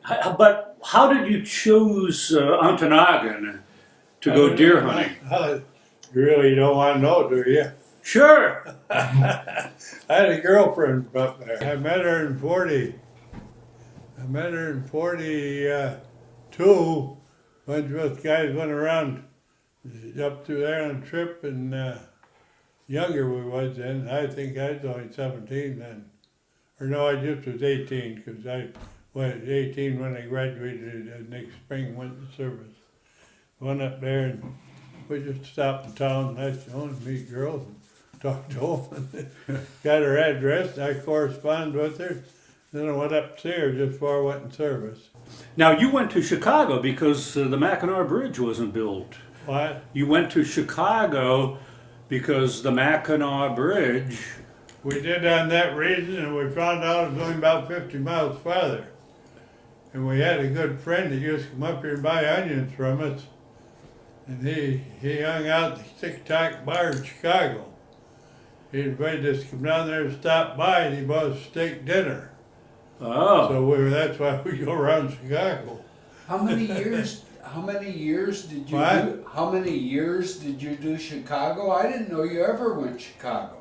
But how did you choose Ontonagon to go deer hunting? You really don't want to know, do you? Sure. I had a girlfriend up there. I met her in 40. I met her in 42. Bunch of us guys went around up to there on a trip, and younger we was then. I think I was only 17 then. Or no, I just was 18 because I was 18 when I graduated next spring, went to service. Went up there and we just stopped in town, nice to meet girls and talk to them. Got her address, I corresponded with her. Then I went up to see her just before I went in service. Now you went to Chicago because the Mackinac Bridge wasn't built. What? You went to Chicago because the Mackinac Bridge. We did on that reason, and we found out it was only about 50 miles farther. And we had a good friend that used to come up here and buy onions from us. And he hung out at the Stick Tack Bar in Chicago. He invited us to come down there and stop by, and he bought us steak dinner. Oh. So that's why we go around Chicago. How many years? How many years did you What? do? How many years did you do Chicago? I didn't know you ever went Chicago.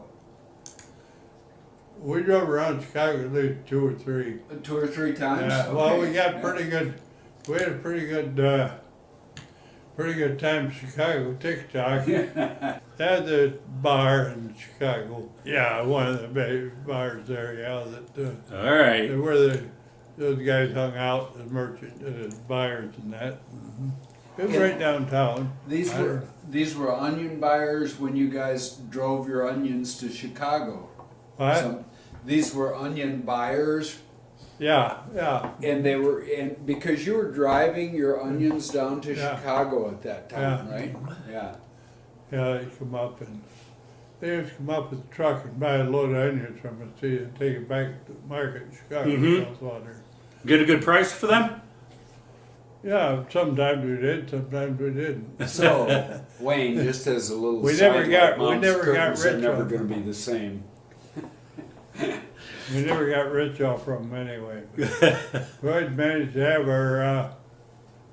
We drove around Chicago at least 2 or 3. 2 or 3 times. Well, Okay. we got pretty good. We had a pretty good time in Chicago. TikTok. That's a bar in Chicago. Yeah, one of the big bars there. Yeah, that. All right. Where those guys hung out, the merchant, buyers and that. It was right downtown. These were onion buyers when you guys drove your onions to Chicago. What? These were onion buyers, Yeah. and because you were driving your onions down to Yeah. Chicago at that time, Yeah. right? Yeah. Yeah, they used to come up with a truck and buy a load of onions from us, and take it back to the market in Chicago. Mhm. Saltwater. Get a good price for them? Yeah, sometimes we did, sometimes we didn't. So, Wayne, just as a little We side never note, got Mom's curtains are rich never on going them. to be the same. We never got rich off from them anyway. We always managed to have our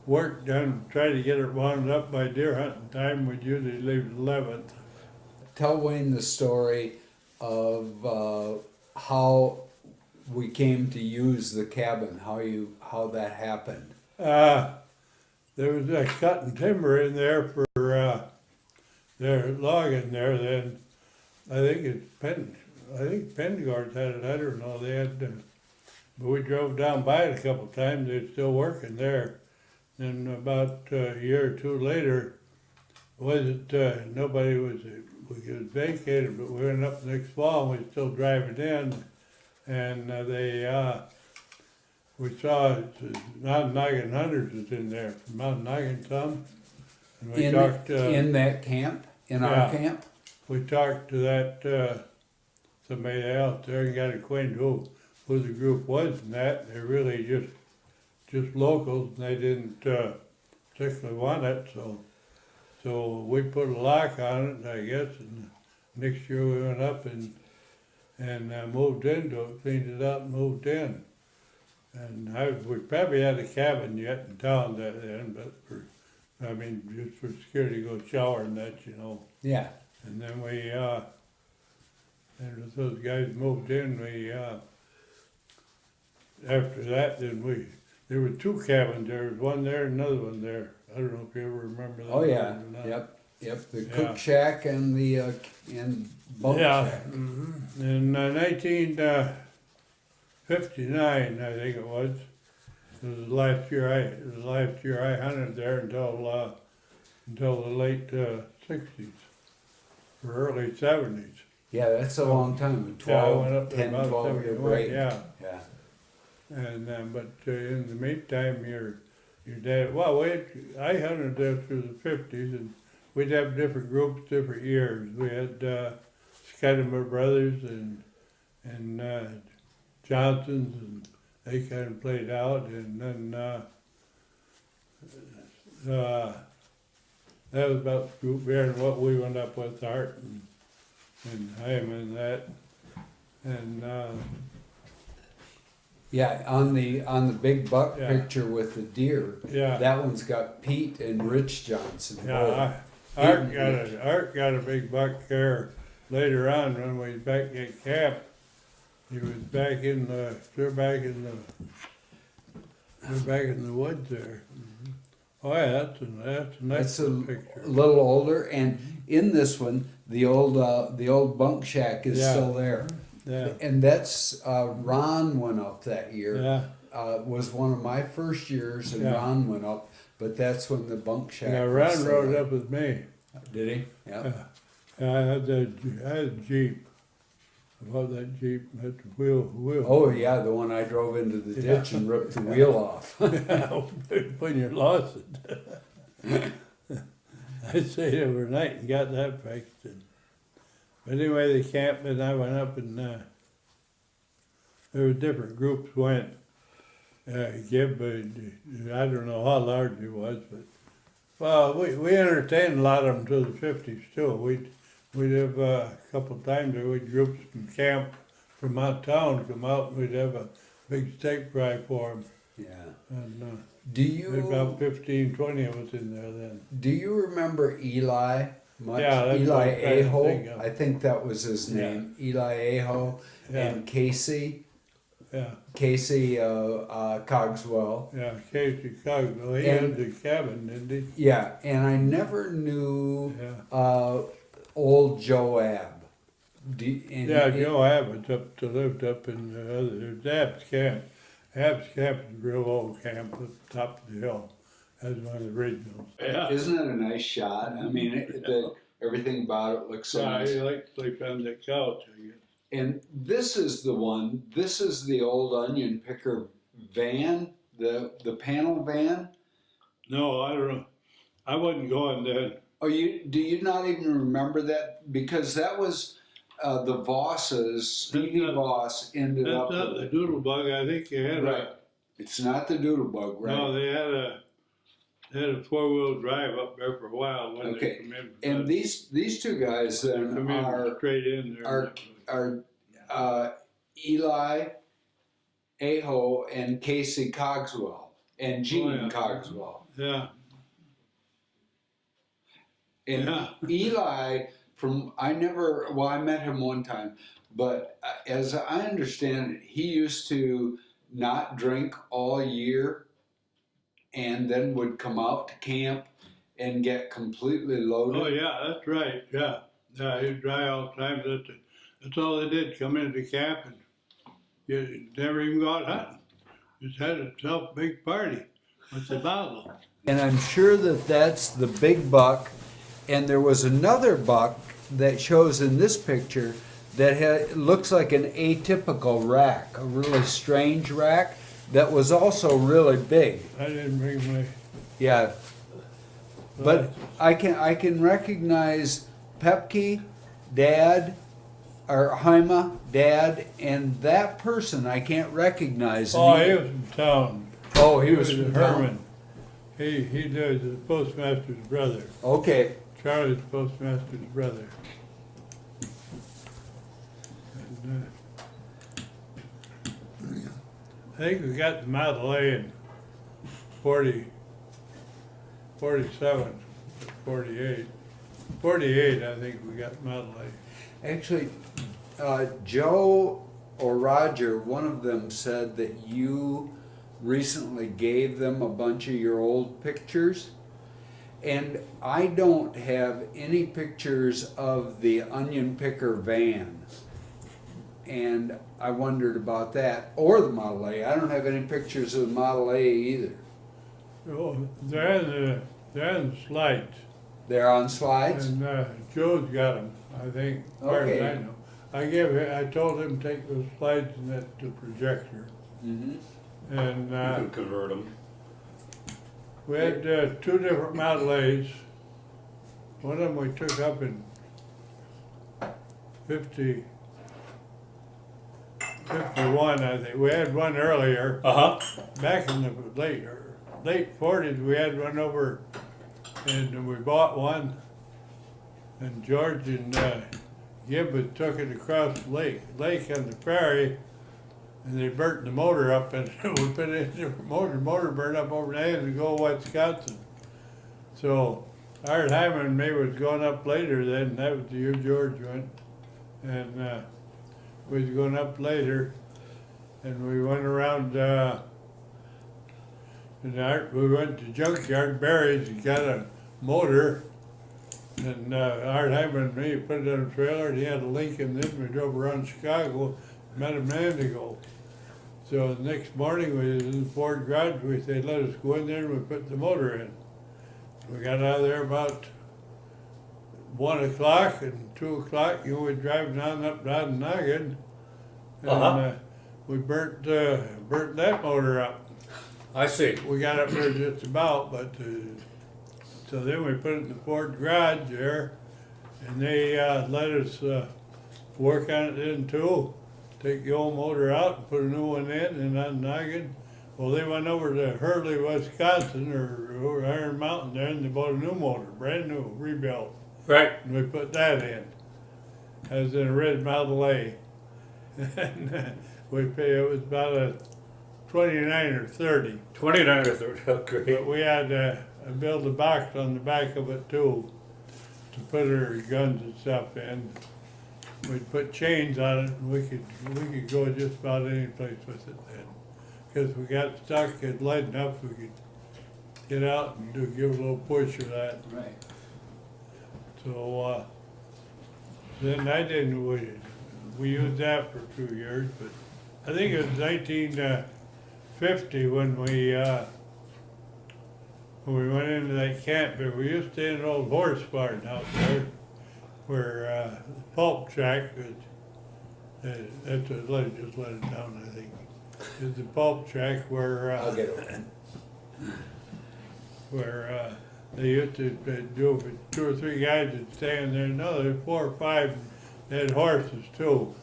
work done, try to get it wound up by deer hunting time. We'd usually leave the 11th. Tell Wayne the story of how we came to use the cabin, how that happened. There was cutting timber in there for their logging there. Then I think Penguards had it. I don't know. They had, but we drove down by it a couple of times. They're still working there. And about a year or two later, nobody was. We was vacated, but we went up next fall and we were still driving in, and we saw Mountain Noggin Hunters was in there from Mountain Noggin some. And we talked in that camp, in yeah. our camp. We talked to that somebody else there and got acquainted who the group was and that. They're really just locals and they didn't particularly want it, so we put a lock on it, I guess, and next year we went up and moved into it, cleaned it up and moved in. And we probably had a cabin yet in town then, but just for security, go shower and that, you know. Yeah. And then and as those guys moved in, after that, there were 2 cabins. There was one there, and another one there. I don't know if you ever remember that. Oh yeah. or not. Yep. The Yeah. cook shack and the and boat Yeah. shack. Mm-hmm. In 1959, I think it was. It was the last year I hunted there until the late 60s or early 70s. Yeah, that's a long time. Yeah, I 12, went up there 10, about 12 year 71, break. yeah. Yeah. And but in the meantime, your dad. Well, I hunted there through the 50s, and we'd have different groups, different years. We had Scottimer Brothers and Johnsons, and they kind of played out, and then that was about the group there and what we went up with, Art and him and that, and. Yeah, on the big buck Yeah. picture with the deer, Yeah. that one's got Pete and Rich Johnson. both. Yeah, Art got a big buck there later on when we was back at camp. He was back in the, they're back in the woods there. Oh yeah, that's a nice That's a picture. little older, and in this one, the old bunk shack is Yeah. still there. Yeah, And that's Ron went up that year. yeah, Was one of my first years, and Yeah. Ron went up. But that's when the bunk shack. yeah, was Ron still rode there. up with me. Did he? Yeah. Yeah, I had a Jeep. I love that Jeep, that wheel. Oh yeah, the one I drove into the ditch and ripped the wheel off. When you're lost. I stayed overnight and got that fixed. But anyway, they camped and I went up and there were different groups went. Gib, I don't know how large he was, but well, we entertained a lot of them till the 50s too. We'd have a couple of times there would groups from camp from out of town come out and we'd have a big steak fry for them. Yeah. And Do there was about you 15, 20 of us in there then. do you remember Eli? Much? Yeah, that's what Eli I'm trying to Aho. think of. I think that was his Yeah. name. Eli Aho Yeah. and Casey Yeah, Cogswell. yeah, Casey Cogswell, he And- had the cabin, didn't Yeah, and I never knew he? Yeah. old Joab. Yeah, Joe Abbott's lived up in the other, there's Abb's Camp. Abb's Camp is a real old camp at the top of the hill. That's one of the originals. Yeah. Isn't it a nice shot? I mean, everything about it looks so Yeah, nice. he liked to sleep on the couch, I guess. And this is the one. This is the old onion picker van, the panel van. No, I don't know. I wasn't going then. Oh, do you not even remember that? Because that was the Vosses. Stevie That's not- Voss ended That's up. not with the it. Doodlebug, I think you had Right. It's not the Doodlebug, right? No, they had a 4-wheel drive up there for a while when Okay. they come in. And these two guys They then come in are straight in there. Eli Aho and Casey Cogswell and Gene Oh, yeah. Cogswell. Yeah, And Yeah. Eli, I met him one time, but as I understand it, he used to not drink all year and then would come out to camp and get completely loaded. oh yeah, that's right, yeah. Yeah, he'd dry all the time, that's all they did, come into camp and you never even got hunting. Just had itself a big party with the bottle. And I'm sure that that's the big buck. And there was another buck that shows in this picture that looks like an atypical rack, a really strange rack that was also really big. I didn't bring my. Yeah. But I can recognize Pepke, Dad, or Haima, Dad, and that person I can't recognize. Oh, he was from town. Oh, He was from Herman. He was the postmaster's brother. town. Okay. Charlie's postmaster's brother. And, I think we got the Model A in 47, 48. 48, I think we got Model A. Actually, Joe or Roger, one of them said that you recently gave them a bunch of your old pictures. And I don't have any pictures of the onion picker van. And I wondered about that. Or the Model A. I don't have any pictures of the Model A either. Oh, they're in the slides. They're on slides? And Joe's got them, I think, as far as I Okay. know. I told him to take those slides and that to projector. Mm-hmm. And You can convert them. we had 2 different Model A's. One of them we took up in 51, I think. We had one earlier. Uh-huh. Back in the late 40s, we had one over, and we bought one. And George and Gibbons took it across the lake on the ferry, and they burnt the motor up, and we put it in the motor burned up over there to go Wisconsin. So Art Hyman and me was going up later then, that was the year George went, and we was going up later, and we went around, and we went to Junkyard Barry's and got a motor, and Art Hyman and me put it on a trailer, and he had a Lincoln, then we drove around Chicago, met him Mandigo. So the next morning, we was in the Ford garage, they let us go in there and we put the motor in. We got out of there about 1 o'clock and 2 o'clock, we were driving up Noggin, and we burnt that motor up. I see. We got up there just about, but, so then we put it in the Ford garage there, and they let us work on it then too. Take the old motor out and put a new one in, and on Noggin. Well, they went over to Hurley, Wisconsin, or over Iron Mountain there, and they bought a new motor, brand new, rebuilt. Right. And we put that in. That was in a red Model A. And it was about a 29 or 30. 29 or 30, okay. But we had built a box on the back of it too, to put our guns and stuff in. We'd put chains on it, and we could go just about any place with it then. Because we got stuck, it lightened up, we could get out and give a little push of that. Right. So then we used that for 2 years, but I think it was 1950 when we went into that camp. But we used to stay in an old horse barn out there, where the pulp shack was. That's just let it down, I think. Is the pulp shack where I'll get it. where they used to do it. 2 or 3 guys would stay in there. No, there were 4 or 5. They had horses too.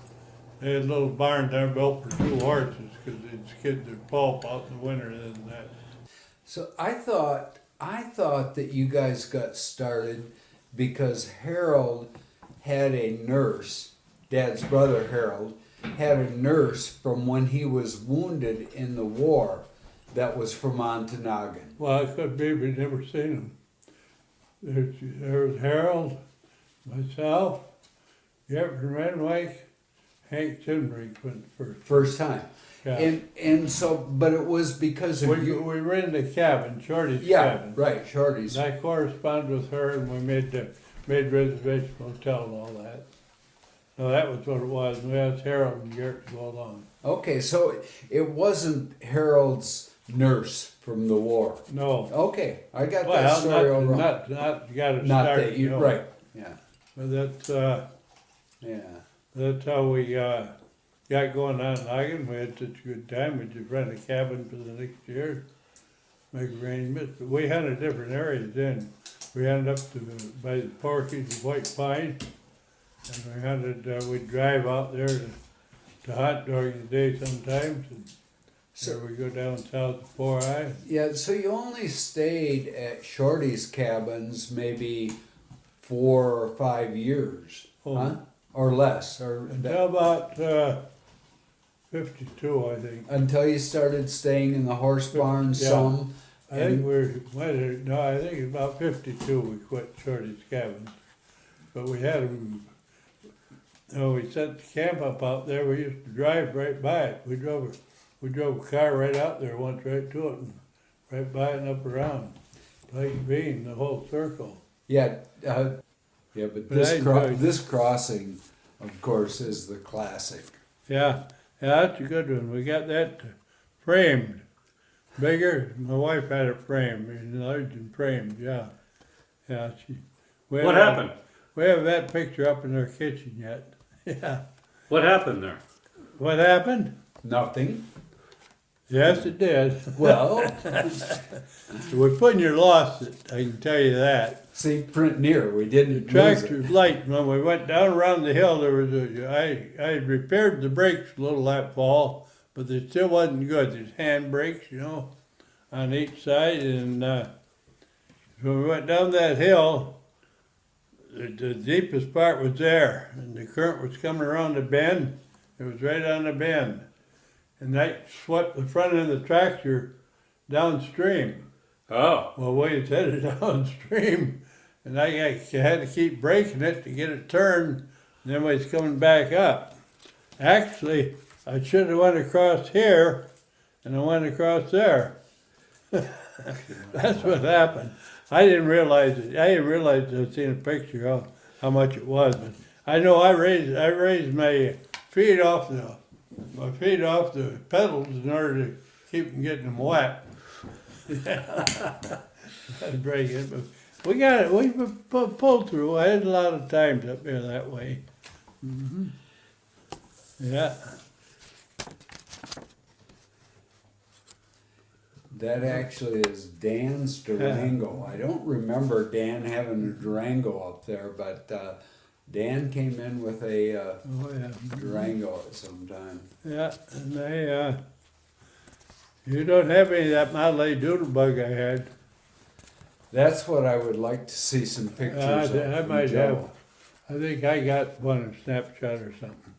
They had little barns there built for 2 horses because they'd skid their pulp out in the winter and that. So I thought that you guys got started because Harold had a nurse, Dad's brother Harold, had a nurse from when he was wounded in the war that was from Ontonagon. Well, it could be, we'd never seen him. There was Harold, myself, Jefferson Renwick, Hank Tinbrink went first. First time. Yeah. And so, but it was because of We you. were in the cabin, Shorty's Yeah, cabin. right, Shorty's. And I corresponded with her, and we made reservation hotel and all that. So that was what it was. And we asked Harold and Garrett to go along. Okay, so it wasn't Harold's nurse from the war. No. Okay, I got that story all wrong. not you got to Not start. that you, know. right? Yeah, But yeah. that's how we got going on Noggin. We had such a good time. We just rented a cabin for the next year, make arrangements. But we hunted different areas then. We hunted up by the Porkies, the White Pine, and we hunted. We'd drive out there to hunt during the day sometimes, and so we go down south to 4I. Yeah, so you only stayed at Shorty's cabins maybe 4 or 5 years, Oh. huh? Or less, or Until about 52, I think. until you started staying in the horse barn Yeah. some. I think I think it's about 52 we quit Shorty's cabin. But we had them, we set the camp up out there, we used to drive right by it. We drove a car right out there, went right to it, and right by it and up around. Like being the whole circle. Yeah, but But this crossing, of course, is the classic. Yeah, that's a good one. We got that framed. Bigger, my wife had it framed, enlarged and framed, yeah. Yeah, What happened? We have that picture up in our kitchen yet. Yeah. What happened there? What happened? Nothing. Yes, it did. Well, We put near lost it, I can tell you that. see, print near, we didn't lose it. Tractor's light, when we went down around the hill, there was I repaired the brakes a little that fall, but they still wasn't good. There's hand brakes, on each side, and when we went down that hill, the deepest part was there, and the current was coming around the bend. It was right on the bend. and that swept the front end of the tractor downstream. Oh. Well, we was headed downstream, and I had to keep braking it to get it turned, and then we was coming back up. Actually, I should have went across here, and I went across there. That's what happened. I didn't realize it. I didn't realize I'd seen a picture of how much it was, but I know I raised my feet off the pedals in order to keep from getting them wet. That's very good. But we got it. We pulled through. I had a lot of times up there that way. Mm-hmm. Yeah. That actually is Dan's Durango. I don't remember Dan having a Durango up there, but Dan came in with a Durango at some time. Yeah, and they, you don't have any of that Model A Doodlebug I had. That's what I would like to see some pictures of. I from might Joe. have. I think I got one in Snapshot or something.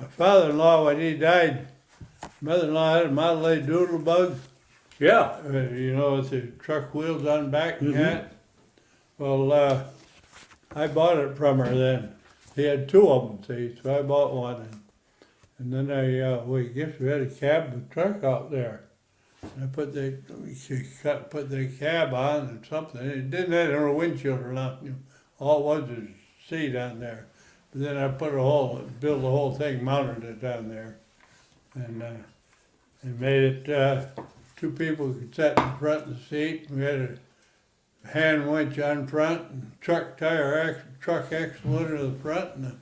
My father-in-law, when he died, mother-in-law had a Model A Doodlebug. Yeah. You know, with the truck wheels on the back and that. Well, I bought it from her then. He had two of them, see, so I bought one. And then we had a cab and truck out there. And I put the cab on and something. It didn't have no windshield or nothing. All it was is seat on there. But then I built the whole thing, mounted it down there. And made it, two people could sit in front of the seat. We had a hand winch on front, and truck axle under the front, and the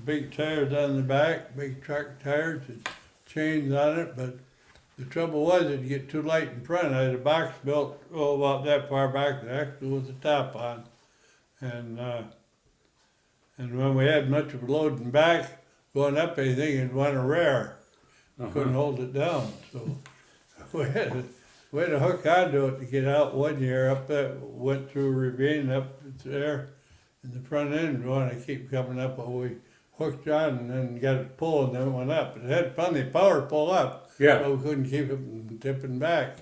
big tires on the back, big truck tires and chains on it. But the trouble was it'd get too light in front. I had a box built about that far back, the axle with the top on. And when we had much of a load in back, going up anything, it'd want to rear. Couldn't hold it down, so we had to hook onto it to get out one year up there, went through a ravine up there, and the front end wanted to keep coming up, but we hooked on and then got it pulled and then it went up. It had plenty of power to pull up, but we couldn't keep it from tipping back.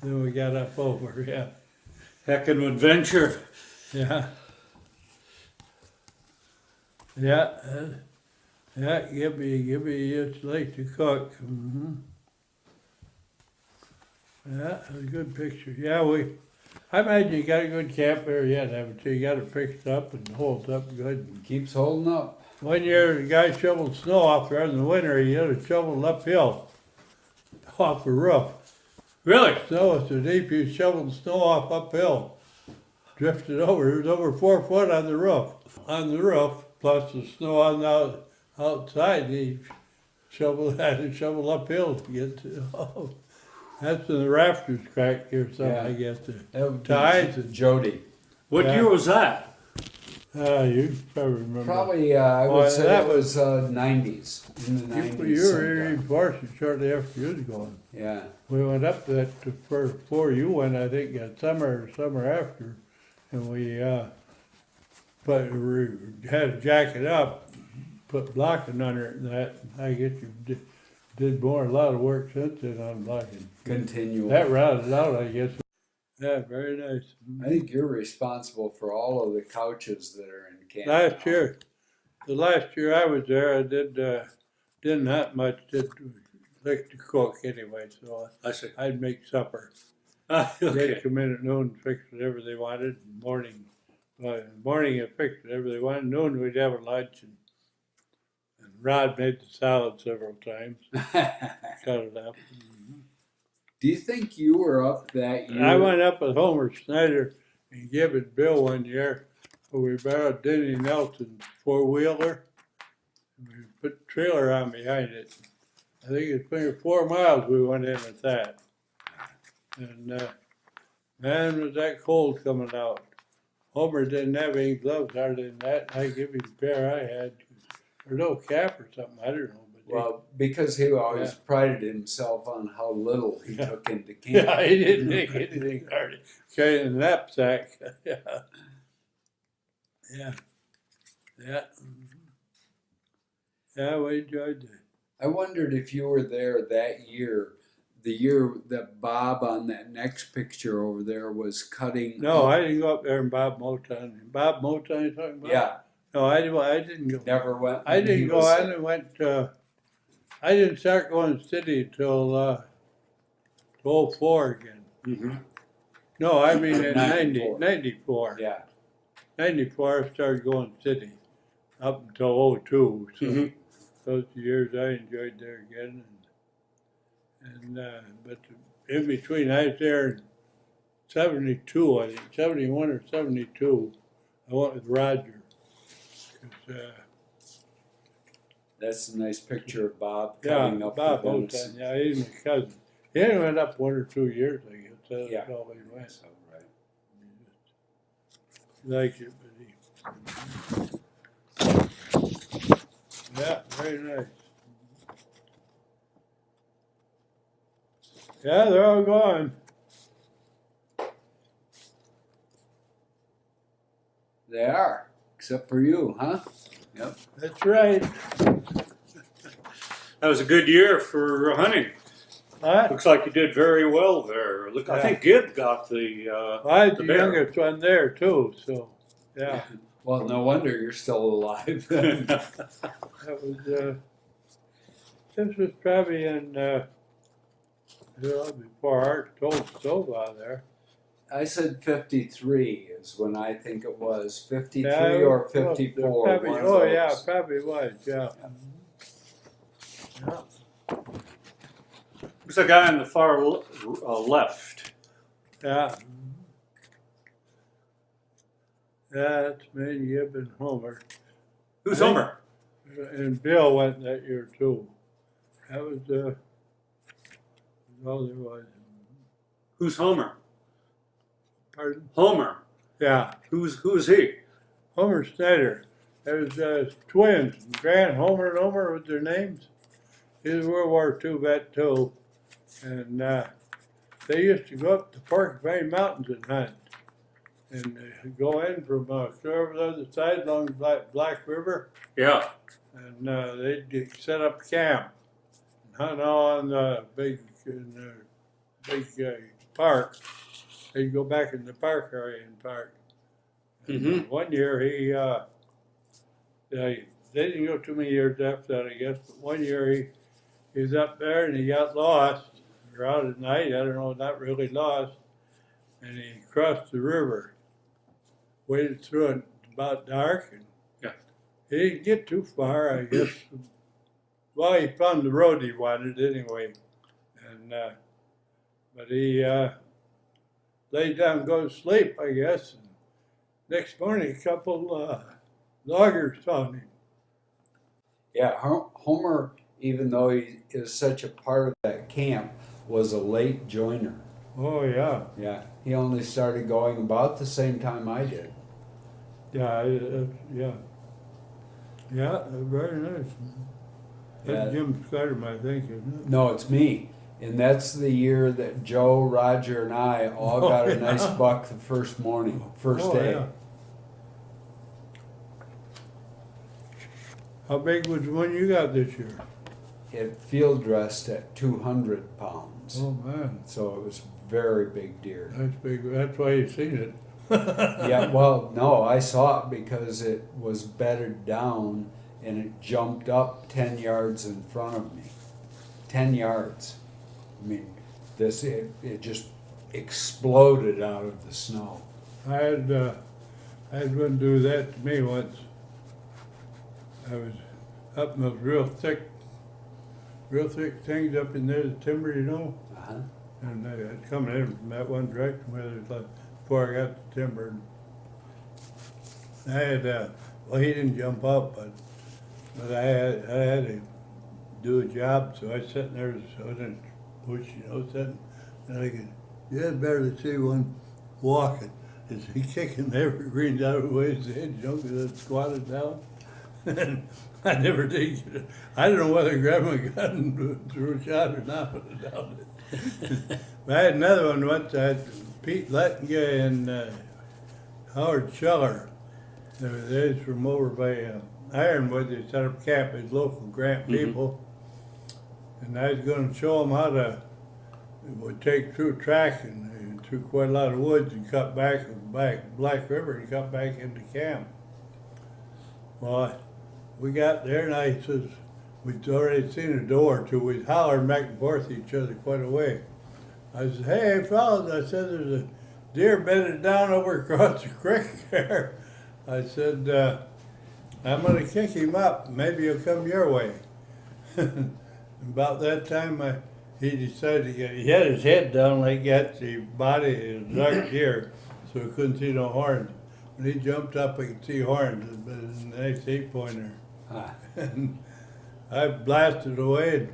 Then we got up over, yeah. Heck of an adventure. Yeah. Yeah. Yeah, give me, it's late to cook. Mm-hmm. Yeah, a good picture. Yeah, I imagine you got a good camp there yet, haven't you? You got it fixed up and holds up good. Keeps holding up. One year, the guy shoveled snow off there in the winter. He had it shoveled uphill off the roof. Really? Snow was so deep, he was shoveling snow off uphill. Drifted over. It was over 4 foot on the roof. On the roof, plus the snow on the outside, he had to shovel uphill to get to. That's when the rafters cracked or something, I guess. That would be Ties. Jody. What year was that? You probably remember. Probably, I would say that that was 90s. In the 90s. You were here in Varsity shortly after you was going. Yeah. We went up that before you went, I think, summer after, and we had to jack it up, put blocking under it and that. I guess you did a lot of work since then on blocking. Continual. That routed out, I guess. Yeah, very nice. I think you're responsible for all of the couches that are in camp. The last year I was there, I didn't have much, like to cook anyway, so I see. I'd make supper. Okay. They'd come in at noon and fix whatever they wanted. Morning I'd fix whatever they wanted. Noon we'd have a lunch, and Rod made the salad several times. Cut it up. Do you think you were up that year? I went up with Homer Snyder and Gibbon Bill one year, where we borrowed Denny Nelson's four-wheeler. We put a trailer on behind it. I think it's been 4 miles we went in with that. And man, was that cold coming out. Homer didn't have any gloves other than that. I give him the pair I had. Or no cap or something, I don't know. Well, because he always prided himself on how little he took into camp. Yeah, he didn't make anything hard. Carrying a knapsack. Yeah. Yeah. Yeah. Yeah, we enjoyed that. I wondered if you were there that year, the year that Bob on that next picture over there was cutting. No, I didn't go up there in Bob Mouthaan. Bob Mouthaan you talking about? Yeah, No, I didn't go. never went. I when he didn't go. was I there. didn't went. I didn't start going to the city till 04 again. Mm-hmm. No, I mean in 94. 94. Yeah, 94 I started going to city up until 02. So Mhm. those years I enjoyed there again. But in between I was there in 72, I think 71 or 72. I went with Roger. 'Cause, that's a nice picture of Bob yeah, cutting up Bob the venison. Mouthaan. Yeah, he's my cousin. He only went up 1 or 2 years, I guess. That's Yeah. all he went. So, right. He liked it, but yeah, very nice. Yeah, they're all gone. They are, except for you, huh? Yep. That's right. That was a good year for hunting. What? Looks like you did very well there. Look, I Yeah. think Gib got the. I was The the bear. youngest one there too, so yeah, Well, no wonder you're still alive. that was. This was probably in before Art told stove out there. I said 53 is when I think it was 53 Yeah, it or was close. 54. Probably, one of oh yeah, those. probably was. Yeah. Yeah. Who's the guy on the far left? Yeah. Yeah, that's me, Gib, and Homer. Who's I think- Homer? And Bill went that year too. That was all there was. Who's Homer? Pardon? Homer. Yeah, Who is he? Homer Snyder. There was twins, Grant Homer and Homer with their names. He was a World War II vet too, and they used to go up the Porcupine Mountains and hunt, and go in from over the other side along the Black River. Yeah. And they'd set up camp and hunt on the big park. They'd go back in the park area and park. Mm-hmm. One year they didn't go too many years after that, I guess, but one year he was up there and he got lost. Or out at night, I don't know, not really lost. And he crossed the river, waded through it about dark, and he didn't get too far, I guess. Well, he found the road he wanted anyway. And but he laid down and go to sleep, I guess. And next morning, a couple loggers found him. Yeah, Homer, even though he is such a part of that camp, was a late joiner. Oh yeah, Yeah, he only started going about the same time I did. yeah, very nice. That's Yeah. Jim Scudder, I think, isn't No, it's me. And that's the year that Joe, Roger, and I all Oh, got a yeah. nice buck the first morning, it? first Oh, day. yeah. How big was the one you got this year? It field dressed at 200 pounds. Oh man, So it was very big deer. that's big. That's why you've seen it. Yeah, well, no, I saw it because it was bedded down and it jumped up 10 yards in front of me. 10 yards. I mean, it just exploded out of the snow. I had one do that to me once. I was up in those real thick things up in there, the timber, you know. Uh-huh. And I'd come in from that one direction where it was like before I got the timber. And I had well, he didn't jump up, but I had to do a job, so I was sitting there, so I didn't push, you know, sitting, and I could, yeah, better to see one walking. Is he kicking every greens out of the way his head, you know, because I squatted down. And I never did get it. I don't know whether I grabbed my gun and threw a shot or not, but I doubt it. But I had another one once. I had Pete Lettinger and Howard Scheller. They was from over by Ironwood. They set up camp as local Grant people. and I was gonna show them how to, would take through track and through quite a lot of woods and cut back Black River and cut back into camp. Well, we got there and I says, we'd already seen a door or two. We'd hollered back and forth to each other quite a way. I said, hey fellas, I said, there's a deer bedded down over across the creek there. I said, I'm gonna kick him up, maybe he'll come your way. About that time, he decided he had his head down like that, the body of a duck deer, so he couldn't see no horns. When he jumped up, I could see horns, but it was a nice 8-pointer. And I blasted away,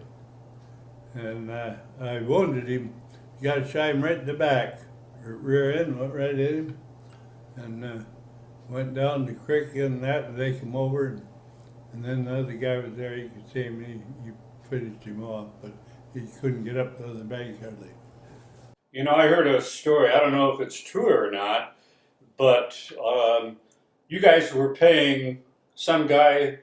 and I wounded him. Got a shot him right in the back, rear end, went right at him, and went down the creek and that, and they come over, and then the other guy was there. You could see him, he finished him off, but he couldn't get up to the bank hardly. You know, I heard a story, I don't know if it's true or not, but you guys were paying some guy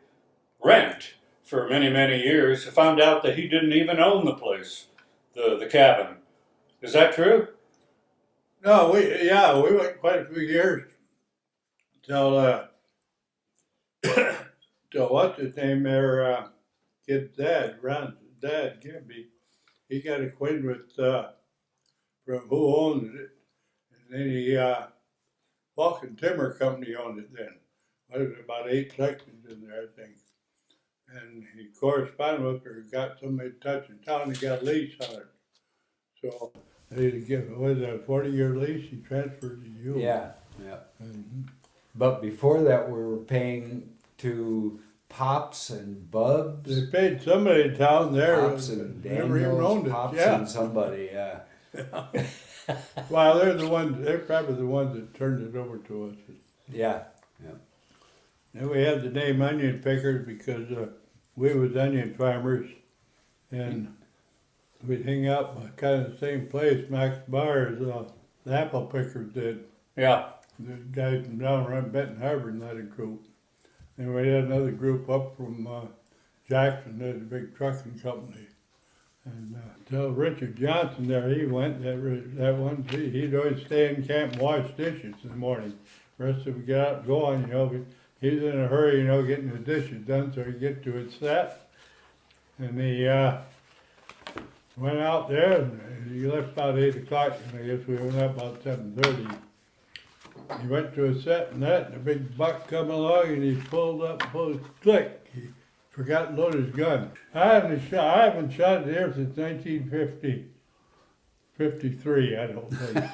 rent for many, many years. I found out that he didn't even own the place, the cabin. Is that true? No, we went quite a few years till till what's his name there, kid's dad, Ron's dad, Gibby, he got acquainted with from who owned it, and then he Vulcan Timber Company owned it then. There was about 8 sections in there, I think. And he corresponded with her, got somebody to touch in town, he got a lease on it. So they give was a 40-year lease. He transferred to you. Yeah. Mm-hmm. But before that, we were paying to Pops and Bubs. They paid somebody in town there. Pops and never even Daniels, owned it. Pops Yeah. and somebody. Yeah. Well, they're the ones. They're probably the ones that turned it over to us. Yeah. And we had the name onion pickers because we was onion farmers, and we'd hang out kind of the same place, Max Bar, as the apple pickers did. Yeah. The guys from down around Benton Harbor and that group. And we had another group up from Jackson, there's a big trucking company. And till Richard Johnson there, he went, that one, he'd always stay in camp and wash dishes in the morning. The rest of them get out and go on, you know, but he was in a hurry, you know, getting the dishes done so he'd get to it set. And he went out there, and he left about 8 o'clock, and I guess we went up about 7:30. He went to a set and that, and a big buck come along, and he pulled up, click. He forgot to load his gun. I haven't shot a deer since 1953, I don't think.